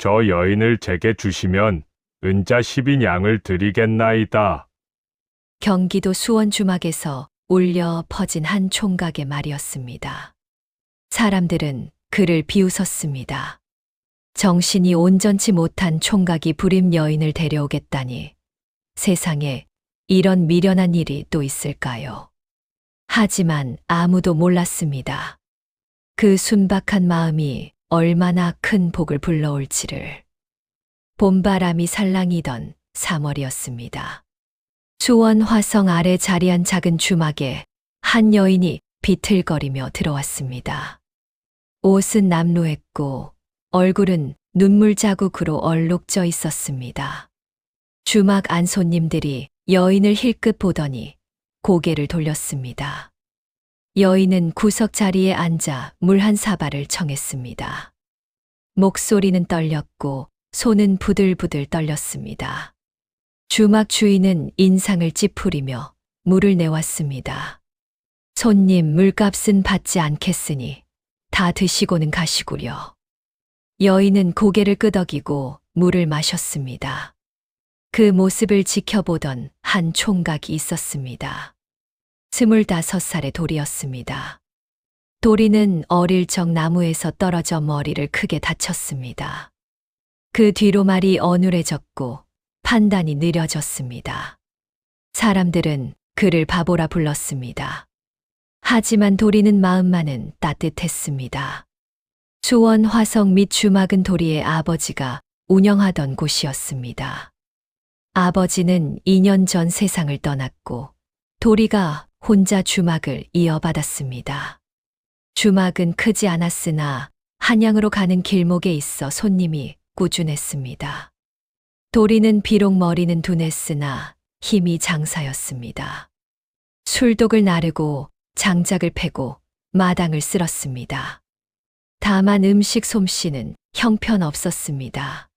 저 여인을 제게 주시면 은자 10인양을 드리겠나이다. 경기도 수원 주막에서 울려 퍼진 한 총각의 말이었습니다. 사람들은 그를 비웃었습니다. 정신이 온전치 못한 총각이 불임 여인을 데려오겠다니 세상에 이런 미련한 일이 또 있을까요? 하지만 아무도 몰랐습니다. 그 순박한 마음이 얼마나 큰 복을 불러올지를. 봄바람이 살랑이던 3월이었습니다. 수원 화성 아래 자리한 작은 주막에 한 여인이 비틀거리며 들어왔습니다. 옷은 남루했고 얼굴은 눈물 자국으로 얼룩져 있었습니다. 주막 안 손님들이 여인을 힐끗 보더니 고개를 돌렸습니다. 여인은 구석 자리에 앉아 물 한 사발을 청했습니다. 목소리는 떨렸고 손은 부들부들 떨렸습니다. 주막 주인은 인상을 찌푸리며 물을 내왔습니다. 손님, 물값은 받지 않겠으니 다 드시고는 가시구려. 여인은 고개를 끄덕이고 물을 마셨습니다. 그 모습을 지켜보던 한 총각이 있었습니다. 25살의 돌이었습니다. 도리는 어릴 적 나무에서 떨어져 머리를 크게 다쳤습니다. 그 뒤로 말이 어눌해졌고 판단이 느려졌습니다. 사람들은 그를 바보라 불렀습니다. 하지만 도리는 마음만은 따뜻했습니다. 수원 화성 및 주막은 도리의 아버지가 운영하던 곳이었습니다. 아버지는 2년 전 세상을 떠났고 도리가 혼자 주막을 이어받았습니다. 주막은 크지 않았으나 한양으로 가는 길목에 있어 손님이 꾸준했습니다. 도리는 비록 머리는 둔했으나 힘이 장사였습니다. 술독을 나르고 장작을 패고 마당을 쓸었습니다. 다만 음식 솜씨는 형편없었습니다.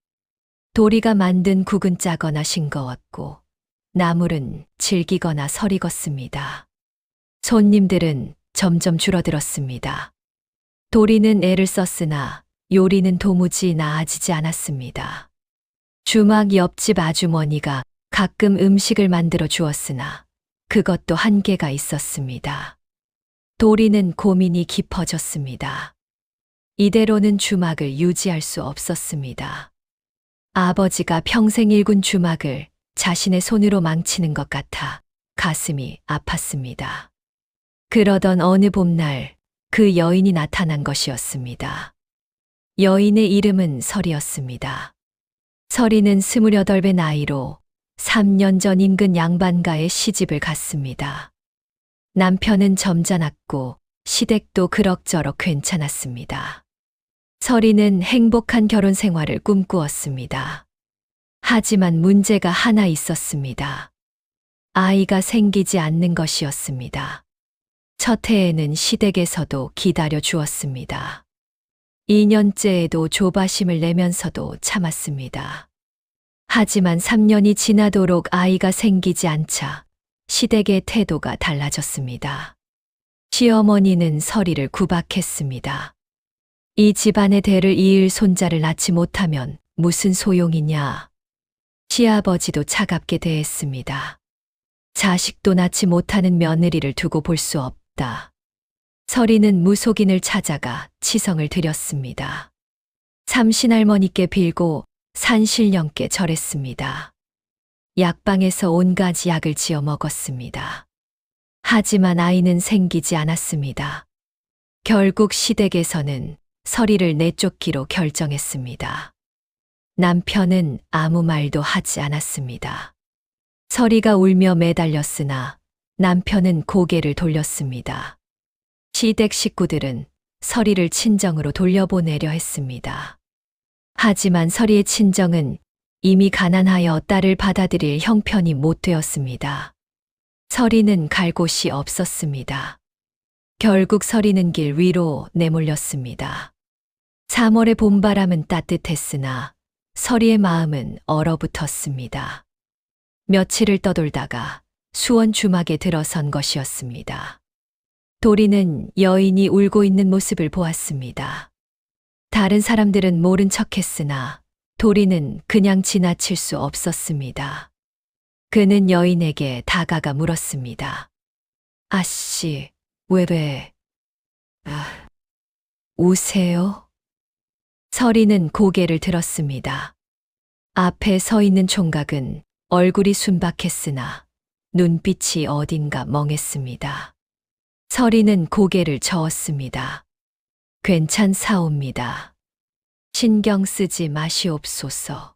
도리가 만든 국은 짜거나 싱거웠고 나물은 질기거나 설익었습니다. 손님들은 점점 줄어들었습니다. 도리는 애를 썼으나 요리는 도무지 나아지지 않았습니다. 주막 옆집 아주머니가 가끔 음식을 만들어 주었으나 그것도 한계가 있었습니다. 도리는 고민이 깊어졌습니다. 이대로는 주막을 유지할 수 없었습니다. 아버지가 평생 일군 주막을 자신의 손으로 망치는 것 같아 가슴이 아팠습니다. 그러던 어느 봄날 그 여인이 나타난 것이었습니다. 여인의 이름은 설이었습니다. 설이는 28의 나이로 3년 전 인근 양반가에 시집을 갔습니다. 남편은 점잖았고 시댁도 그럭저럭 괜찮았습니다. 설이는 행복한 결혼 생활을 꿈꾸었습니다. 하지만 문제가 하나 있었습니다. 아이가 생기지 않는 것이었습니다. 첫 해에는 시댁에서도 기다려 주었습니다. 2년째에도 조바심을 내면서도 참았습니다. 하지만 3년이 지나도록 아이가 생기지 않자 시댁의 태도가 달라졌습니다. 시어머니는 설이를 구박했습니다. 이 집안의 대를 이을 손자를 낳지 못하면 무슨 소용이냐. 시아버지도 차갑게 대했습니다. 자식도 낳지 못하는 며느리를 두고 볼 수 없다. 설이는 무속인을 찾아가 치성을 드렸습니다. 삼신할머니께 빌고 산신령께 절했습니다. 약방에서 온갖 약을 지어 먹었습니다. 하지만 아이는 생기지 않았습니다. 결국 시댁에서는 설이를 내쫓기로 결정했습니다. 남편은 아무 말도 하지 않았습니다. 설이가 울며 매달렸으나 남편은 고개를 돌렸습니다. 시댁 식구들은 설이를 친정으로 돌려보내려 했습니다. 하지만 설이의 친정은 이미 가난하여 딸을 받아들일 형편이 못 되었습니다. 설이는 갈 곳이 없었습니다. 결국 설이는 길 위로 내몰렸습니다. 3월의 봄바람은 따뜻했으나 설이의 마음은 얼어붙었습니다. 며칠을 떠돌다가 수원 주막에 들어선 것이었습니다. 도리는 여인이 울고 있는 모습을 보았습니다. 다른 사람들은 모른 척했으나 도리는 그냥 지나칠 수 없었습니다. 그는 여인에게 다가가 물었습니다. 아씨, 왜, 우세요? 서리는 고개를 들었습니다. 앞에 서 있는 총각은 얼굴이 순박했으나 눈빛이 어딘가 멍했습니다. 서리는 고개를 저었습니다. 괜찮사옵니다. 신경 쓰지 마시옵소서.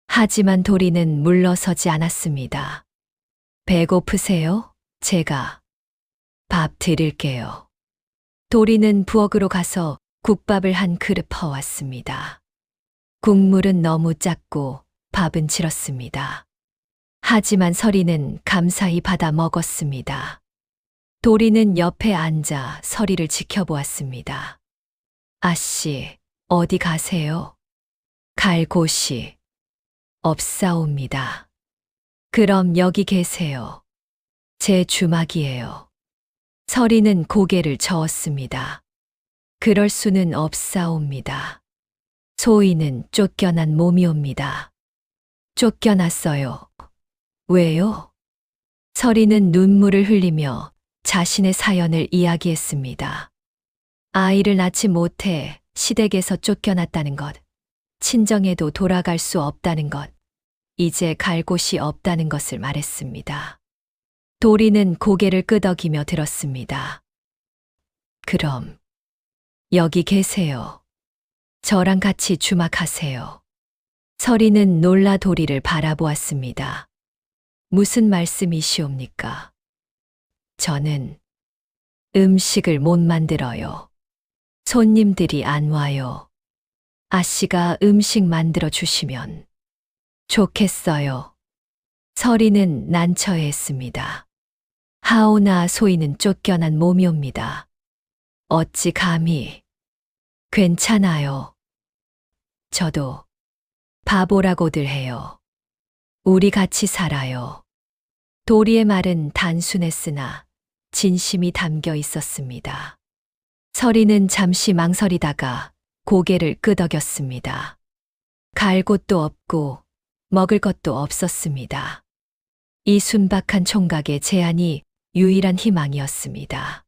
하지만 도리는 물러서지 않았습니다. 배고프세요? 제가 밥 드릴게요. 도리는 부엌으로 가서 국밥을 한 그릇 퍼왔습니다. 국물은 너무 짰고 밥은 질었습니다. 하지만 서리는 감사히 받아 먹었습니다. 도리는 옆에 앉아 서리를 지켜보았습니다. 아씨, 어디 가세요? 갈 곳이 없사옵니다. 그럼 여기 계세요. 제 주막이에요. 서리는 고개를 저었습니다. 그럴 수는 없사옵니다. 소희는 쫓겨난 몸이옵니다. 쫓겨났어요. 왜요? 서리는 눈물을 흘리며 자신의 사연을 이야기했습니다. 아이를 낳지 못해 시댁에서 쫓겨났다는 것, 친정에도 돌아갈 수 없다는 것, 이제 갈 곳이 없다는 것을 말했습니다. 도리는 고개를 끄덕이며 들었습니다. 그럼 여기 계세요. 저랑 같이 주막하세요. 서리는 놀라 도리를 바라보았습니다. 무슨 말씀이시옵니까? 저는 음식을 못 만들어요. 손님들이 안 와요. 아씨가 음식 만들어 주시면 좋겠어요. 서리는 난처해했습니다. 하오나 소희는 쫓겨난 몸이옵니다. 어찌 감히. 괜찮아요. 저도 바보라고들 해요. 우리 같이 살아요. 도리의 말은 단순했으나 진심이 담겨 있었습니다. 서리는 잠시 망설이다가 고개를 끄덕였습니다. 갈 곳도 없고 먹을 것도 없었습니다. 이 순박한 총각의 제안이 유일한 희망이었습니다.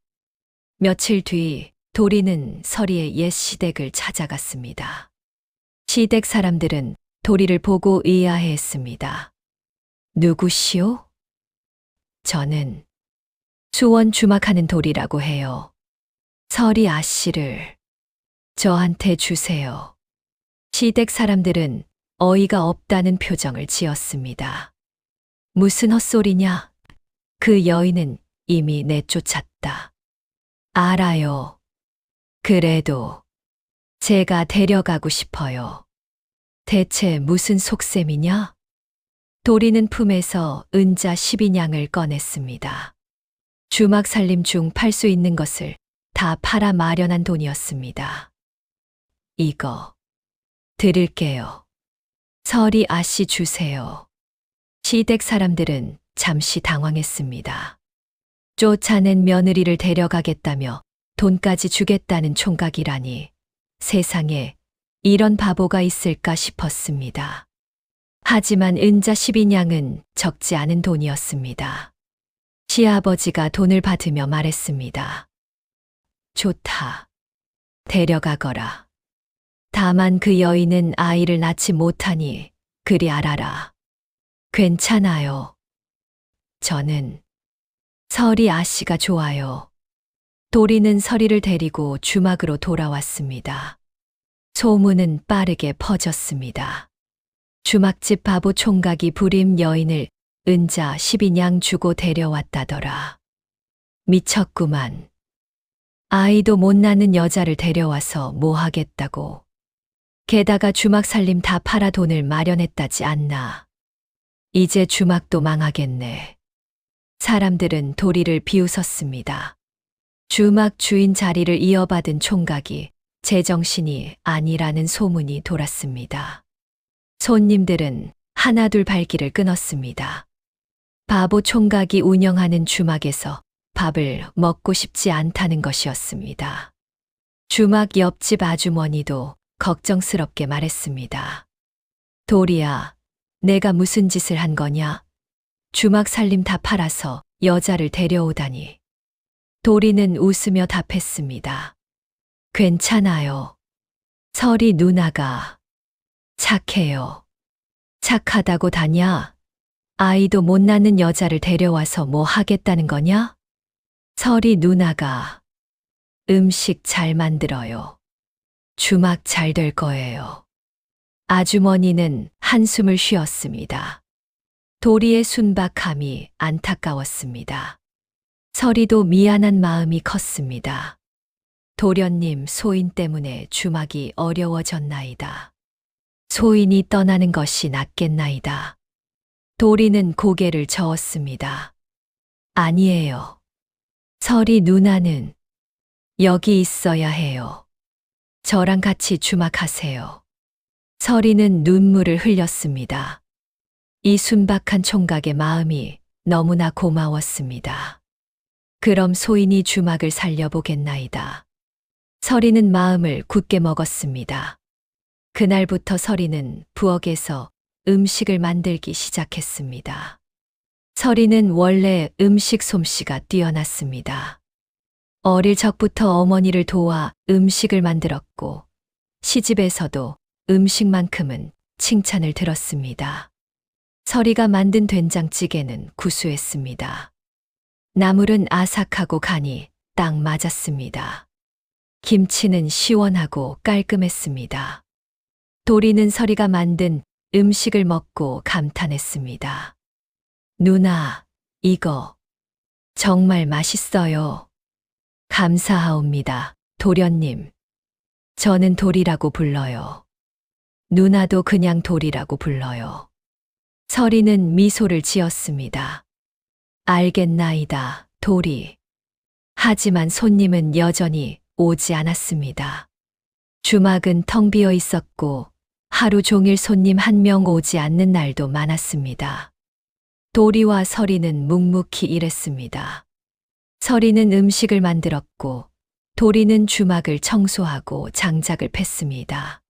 며칠 뒤 도리는 서리의 옛 시댁을 찾아갔습니다. 시댁 사람들은 도리를 보고 의아해했습니다. 누구시오? 저는 수원 주막하는 도리라고 해요. 서리 아씨를 저한테 주세요. 시댁 사람들은 어이가 없다는 표정을 지었습니다. 무슨 헛소리냐? 그 여인은 이미 내쫓았다. 알아요. 그래도 제가 데려가고 싶어요. 대체 무슨 속셈이냐? 도리는 품에서 은자 10인양을 꺼냈습니다. 주막 살림 중 팔 수 있는 것을 다 팔아 마련한 돈이었습니다. 이거 드릴게요. 서리 아씨 주세요. 시댁 사람들은 잠시 당황했습니다. 쫓아낸 며느리를 데려가겠다며 돈까지 주겠다는 총각이라니 세상에 이런 바보가 있을까 싶었습니다. 하지만 은자 10인양은 적지 않은 돈이었습니다. 시아버지가 돈을 받으며 말했습니다. 좋다. 데려가거라. 다만 그 여인은 아이를 낳지 못하니 그리 알아라. 괜찮아요. 저는 서리 아씨가 좋아요. 도리는 서리를 데리고 주막으로 돌아왔습니다. 소문은 빠르게 퍼졌습니다. 주막집 바보 총각이 부림 여인을 은자 10인양 주고 데려왔다더라. 미쳤구만. 아이도 못 낳는 여자를 데려와서 뭐 하겠다고. 게다가 주막 살림 다 팔아 돈을 마련했다지 않나. 이제 주막도 망하겠네. 사람들은 도리를 비웃었습니다. 주막 주인 자리를 이어받은 총각이 제정신이 아니라는 소문이 돌았습니다. 손님들은 하나둘 발길을 끊었습니다. 바보 총각이 운영하는 주막에서 밥을 먹고 싶지 않다는 것이었습니다. 주막 옆집 아주머니도 걱정스럽게 말했습니다. 도리야, 내가 무슨 짓을 한 거냐? 주막 살림 다 팔아서 여자를 데려오다니. 도리는 웃으며 답했습니다. 괜찮아요. 설이 누나가 착해요. 착하다고 다냐? 아이도 못 낳는 여자를 데려와서 뭐 하겠다는 거냐? 설이 누나가 음식 잘 만들어요. 주막 잘 될 거예요. 아주머니는 한숨을 쉬었습니다. 도리의 순박함이 안타까웠습니다. 설이도 미안한 마음이 컸습니다. 도련님 소인 때문에 주막이 어려워졌나이다. 소인이 떠나는 것이 낫겠나이다. 도리는 고개를 저었습니다. 아니에요. 설이 누나는 여기 있어야 해요. 저랑 같이 주막하세요. 설이는 눈물을 흘렸습니다. 이 순박한 총각의 마음이 너무나 고마웠습니다. 그럼 소인이 주막을 살려보겠나이다. 설이는 마음을 굳게 먹었습니다. 그날부터 설이는 부엌에서 음식을 만들기 시작했습니다. 설이는 원래 음식 솜씨가 뛰어났습니다. 어릴 적부터 어머니를 도와 음식을 만들었고 시집에서도 음식만큼은 칭찬을 들었습니다. 설이가 만든 된장찌개는 구수했습니다. 나물은 아삭하고 간이 딱 맞았습니다. 김치는 시원하고 깔끔했습니다. 도리는 설이가 만든 음식을 먹고 감탄했습니다. 누나, 이거 정말 맛있어요. 감사하옵니다, 도련님. 저는 도리라고 불러요. 누나도 그냥 도리라고 불러요. 설이는 미소를 지었습니다. 알겠나이다, 도리. 하지만 손님은 여전히 오지 않았습니다. 주막은 텅 비어 있었고 하루 종일 손님 한 명 오지 않는 날도 많았습니다. 도리와 설이는 묵묵히 일했습니다. 설이는 음식을 만들었고 도리는 주막을 청소하고 장작을 팼습니다.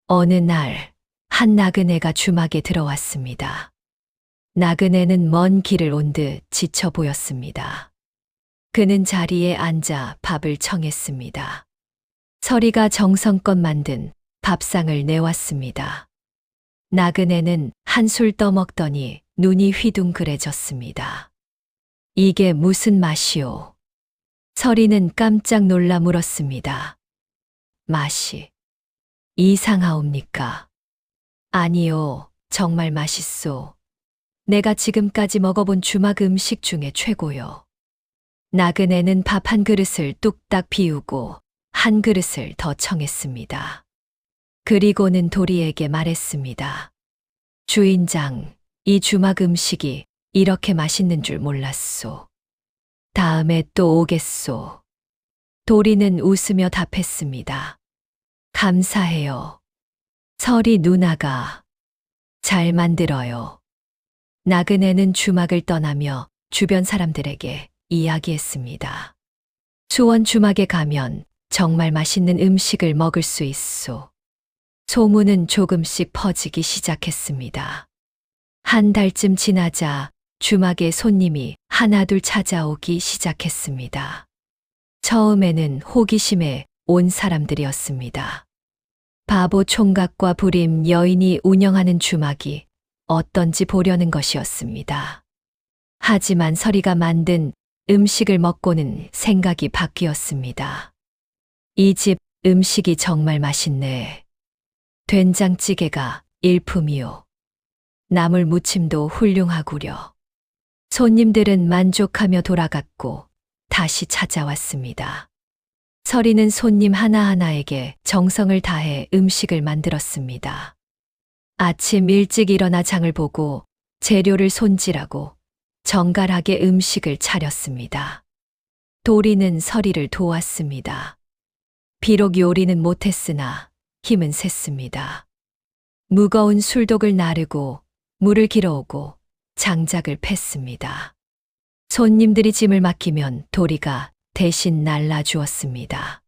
어느 날 한 나그네가 주막에 들어왔습니다. 나그네는 먼 길을 온 듯 지쳐 보였습니다. 그는 자리에 앉아 밥을 청했습니다. 설이가 정성껏 만든 밥상을 내왔습니다. 나그네는 한술 떠먹더니 눈이 휘둥그레졌습니다. 이게 무슨 맛이오? 설이는 깜짝 놀라 물었습니다. 맛이 이상하옵니까? 아니요, 정말 맛있소. 내가 지금까지 먹어본 주막 음식 중에 최고요. 나그네는 밥 한 그릇을 뚝딱 비우고 한 그릇을 더 청했습니다. 그리고는 도리에게 말했습니다. 주인장, 이 주막 음식이 이렇게 맛있는 줄 몰랐소. 다음에 또 오겠소. 도리는 웃으며 답했습니다. 감사해요. 설이 누나가 잘 만들어요. 나그네는 주막을 떠나며 주변 사람들에게 이야기했습니다. 수원 주막에 가면 정말 맛있는 음식을 먹을 수 있소. 소문은 조금씩 퍼지기 시작했습니다. 한 달쯤 지나자 주막에 손님이 하나둘 찾아오기 시작했습니다. 처음에는 호기심에 온 사람들이었습니다. 바보 총각과 부림 여인이 운영하는 주막이 어떤지 보려는 것이었습니다. 하지만 설이가 만든 음식을 먹고는 생각이 바뀌었습니다. 이 집 음식이 정말 맛있네. 된장찌개가 일품이요. 나물 무침도 훌륭하구려. 손님들은 만족하며 돌아갔고 다시 찾아왔습니다. 설이는 손님 하나하나에게 정성을 다해 음식을 만들었습니다. 아침 일찍 일어나 장을 보고 재료를 손질하고 정갈하게 음식을 차렸습니다. 도리는 설이를 도왔습니다. 비록 요리는 못했으나 힘은 셌습니다. 무거운 술독을 나르고 물을 길어오고 장작을 팼습니다. 손님들이 짐을 맡기면 도리가 대신 날라주었습니다.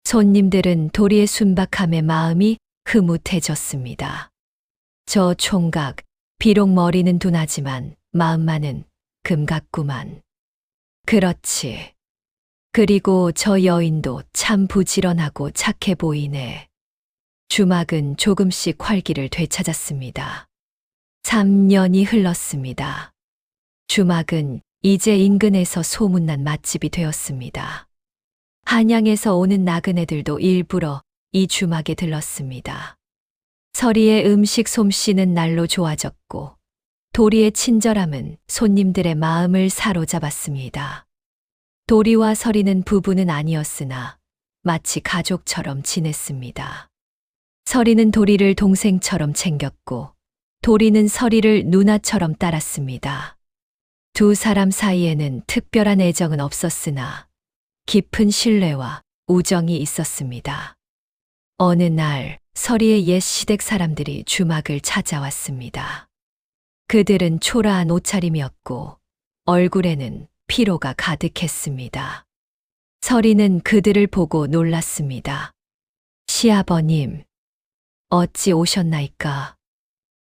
손님들은 도리의 순박함에 마음이 흐뭇해졌습니다. 저 총각, 비록 머리는 둔하지만 마음만은 금 같구만. 그렇지. 그리고 저 여인도 참 부지런하고 착해 보이네. 주막은 조금씩 활기를 되찾았습니다. 3년이 흘렀습니다. 주막은 이제 인근에서 소문난 맛집이 되었습니다. 한양에서 오는 나그네들도 일부러 이 주막에 들렀습니다. 서리의 음식 솜씨는 날로 좋아졌고 도리의 친절함은 손님들의 마음을 사로잡았습니다. 도리와 서리는 부부는 아니었으나 마치 가족처럼 지냈습니다. 서리는 도리를 동생처럼 챙겼고 도리는 서리를 누나처럼 따랐습니다. 두 사람 사이에는 특별한 애정은 없었으나 깊은 신뢰와 우정이 있었습니다. 어느 날 서리의 옛 시댁 사람들이 주막을 찾아왔습니다. 그들은 초라한 옷차림이었고 얼굴에는 피로가 가득했습니다. 서리는 그들을 보고 놀랐습니다. 시아버님, 어찌 오셨나이까?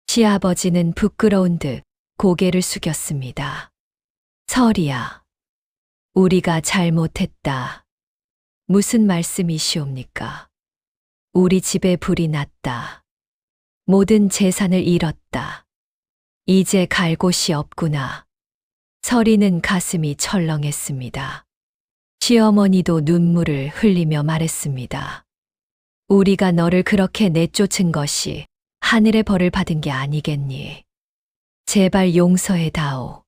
시아버지는 부끄러운 듯 고개를 숙였습니다. 서리야, 우리가 잘못했다. 무슨 말씀이시옵니까? 우리 집에 불이 났다. 모든 재산을 잃었다. 이제 갈 곳이 없구나. 서리는 가슴이 철렁했습니다. 시어머니도 눈물을 흘리며 말했습니다. 우리가 너를 그렇게 내쫓은 것이 하늘의 벌을 받은 게 아니겠니? 제발 용서해다오.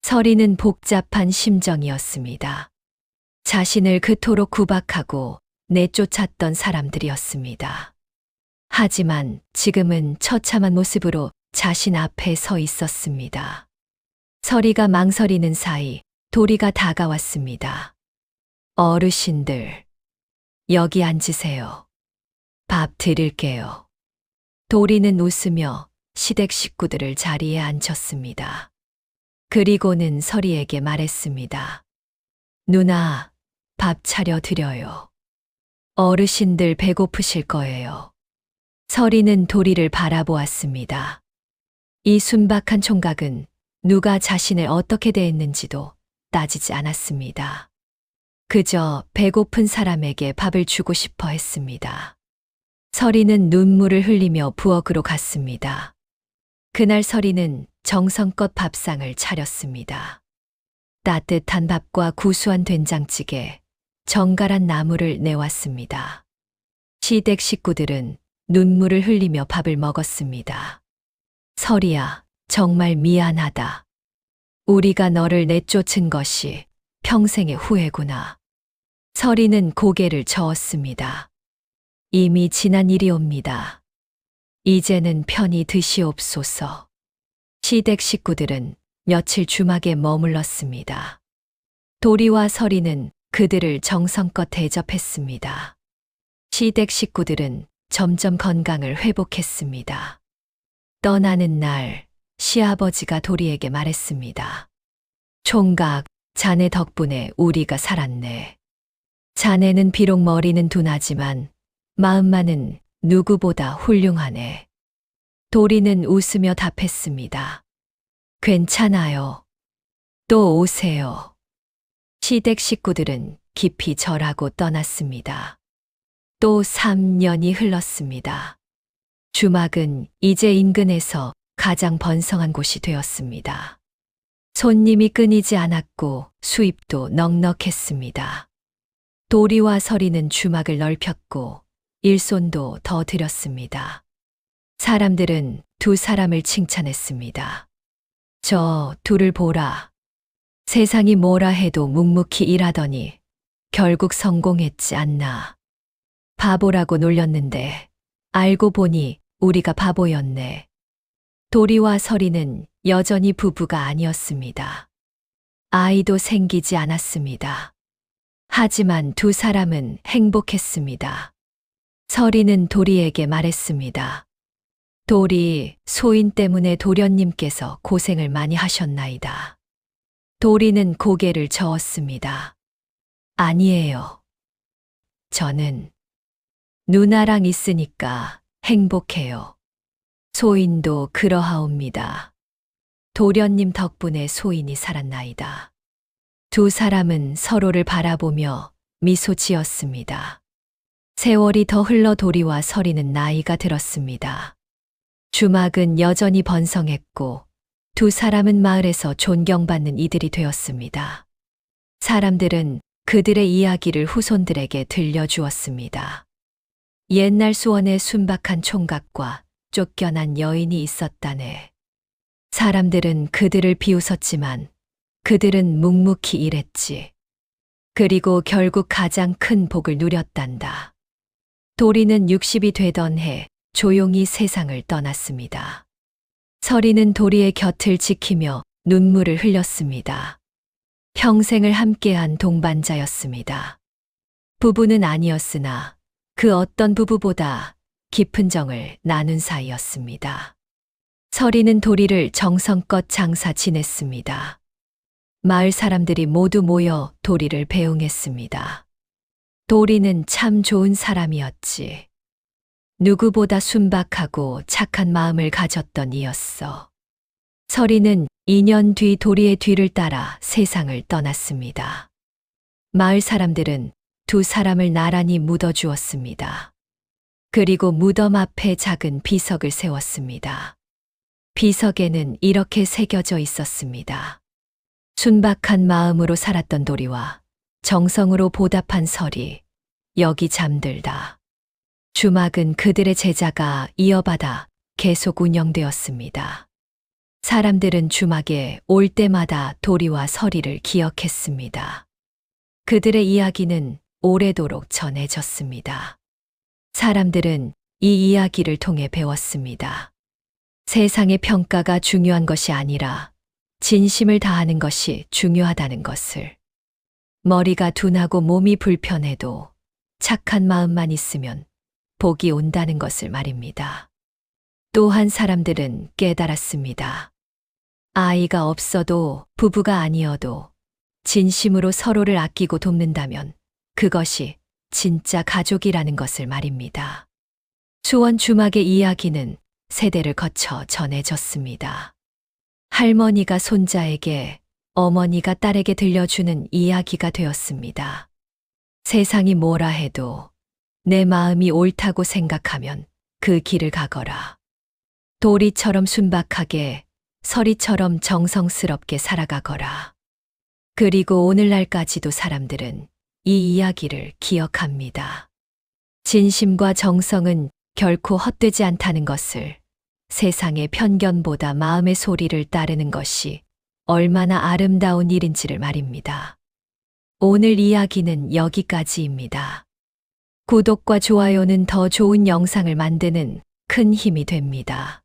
서리는 복잡한 심정이었습니다. 자신을 그토록 구박하고 내쫓았던 사람들이었습니다. 하지만 지금은 처참한 모습으로 자신 앞에 서 있었습니다. 서리가 망설이는 사이 도리가 다가왔습니다. 어르신들, 여기 앉으세요. 밥 드릴게요. 도리는 웃으며 시댁 식구들을 자리에 앉혔습니다. 그리고는 서리에게 말했습니다. 누나, 밥 차려 드려요. 어르신들 배고프실 거예요. 서리는 도리를 바라보았습니다. 이 순박한 총각은 누가 자신을 어떻게 대했는지도 따지지 않았습니다. 그저 배고픈 사람에게 밥을 주고 싶어 했습니다. 서리는 눈물을 흘리며 부엌으로 갔습니다. 그날 서리는 정성껏 밥상을 차렸습니다. 따뜻한 밥과 구수한 된장찌개, 정갈한 나물을 내왔습니다. 시댁 식구들은 눈물을 흘리며 밥을 먹었습니다. 서리야, 정말 미안하다. 우리가 너를 내쫓은 것이 평생의 후회구나. 서리는 고개를 저었습니다. 이미 지난 일이옵니다. 이제는 편히 드시옵소서. 시댁 식구들은 며칠 주막에 머물렀습니다. 도리와 서리는 그들을 정성껏 대접했습니다. 시댁 식구들은 점점 건강을 회복했습니다. 떠나는 날 시아버지가 도리에게 말했습니다. 총각, 자네 덕분에 우리가 살았네. 자네는 비록 머리는 둔하지만 마음만은 누구보다 훌륭하네. 도리는 웃으며 답했습니다. 괜찮아요. 또 오세요. 시댁 식구들은 깊이 절하고 떠났습니다. 또 3년이 흘렀습니다. 주막은 이제 인근에서 가장 번성한 곳이 되었습니다. 손님이 끊이지 않았고 수입도 넉넉했습니다. 도리와 서리는 주막을 넓혔고 일손도 더 들였습니다. 사람들은 두 사람을 칭찬했습니다. 저 둘을 보라. 세상이 뭐라 해도 묵묵히 일하더니 결국 성공했지 않나. 바보라고 놀렸는데 알고 보니 우리가 바보였네. 도리와 서리는 여전히 부부가 아니었습니다. 아이도 생기지 않았습니다. 하지만 두 사람은 행복했습니다. 서리는 도리에게 말했습니다. 도리, 소인 때문에 도련님께서 고생을 많이 하셨나이다. 도리는 고개를 저었습니다. 아니에요. 저는 누나랑 있으니까 행복해요. 소인도 그러하옵니다. 도련님 덕분에 소인이 살았나이다. 두 사람은 서로를 바라보며 미소 지었습니다. 세월이 더 흘러 도리와 서리는 나이가 들었습니다. 주막은 여전히 번성했고 두 사람은 마을에서 존경받는 이들이 되었습니다. 사람들은 그들의 이야기를 후손들에게 들려주었습니다. 옛날 수원에 순박한 총각과 쫓겨난 여인이 있었다네. 사람들은 그들을 비웃었지만 그들은 묵묵히 일했지. 그리고 결국 가장 큰 복을 누렸단다. 도리는 60이 되던 해 조용히 세상을 떠났습니다. 서리는 도리의 곁을 지키며 눈물을 흘렸습니다. 평생을 함께한 동반자였습니다. 부부는 아니었으나 그 어떤 부부보다 깊은 정을 나눈 사이였습니다. 서리는 도리를 정성껏 장사 지냈습니다. 마을 사람들이 모두 모여 도리를 배웅했습니다. 도리는 참 좋은 사람이었지. 누구보다 순박하고 착한 마음을 가졌던 이였어. 서리는 2년 뒤 도리의 뒤를 따라 세상을 떠났습니다. 마을 사람들은 두 사람을 나란히 묻어주었습니다. 그리고 무덤 앞에 작은 비석을 세웠습니다. 비석에는 이렇게 새겨져 있었습니다. 순박한 마음으로 살았던 도리와 정성으로 보답한 서리, 여기 잠들다. 주막은 그들의 제자가 이어받아 계속 운영되었습니다. 사람들은 주막에 올 때마다 도리와 서리를 기억했습니다. 그들의 이야기는 오래도록 전해졌습니다. 사람들은 이 이야기를 통해 배웠습니다. 세상의 평가가 중요한 것이 아니라 진심을 다하는 것이 중요하다는 것을. 머리가 둔하고 몸이 불편해도 착한 마음만 있으면 복이 온다는 것을 말입니다. 또한 사람들은 깨달았습니다. 아이가 없어도 부부가 아니어도 진심으로 서로를 아끼고 돕는다면 그것이 진짜 가족이라는 것을 말입니다. 수원 주막의 이야기는 세대를 거쳐 전해졌습니다. 할머니가 손자에게, 어머니가 딸에게 들려주는 이야기가 되었습니다. 세상이 뭐라 해도 내 마음이 옳다고 생각하면 그 길을 가거라. 도리처럼 순박하게, 서리처럼 정성스럽게 살아가거라. 그리고 오늘날까지도 사람들은 이 이야기를 기억합니다. 진심과 정성은 결코 헛되지 않다는 것을, 세상의 편견보다 마음의 소리를 따르는 것이 얼마나 아름다운 일인지를 말입니다. 오늘 이야기는 여기까지입니다. 구독과 좋아요는 더 좋은 영상을 만드는 큰 힘이 됩니다.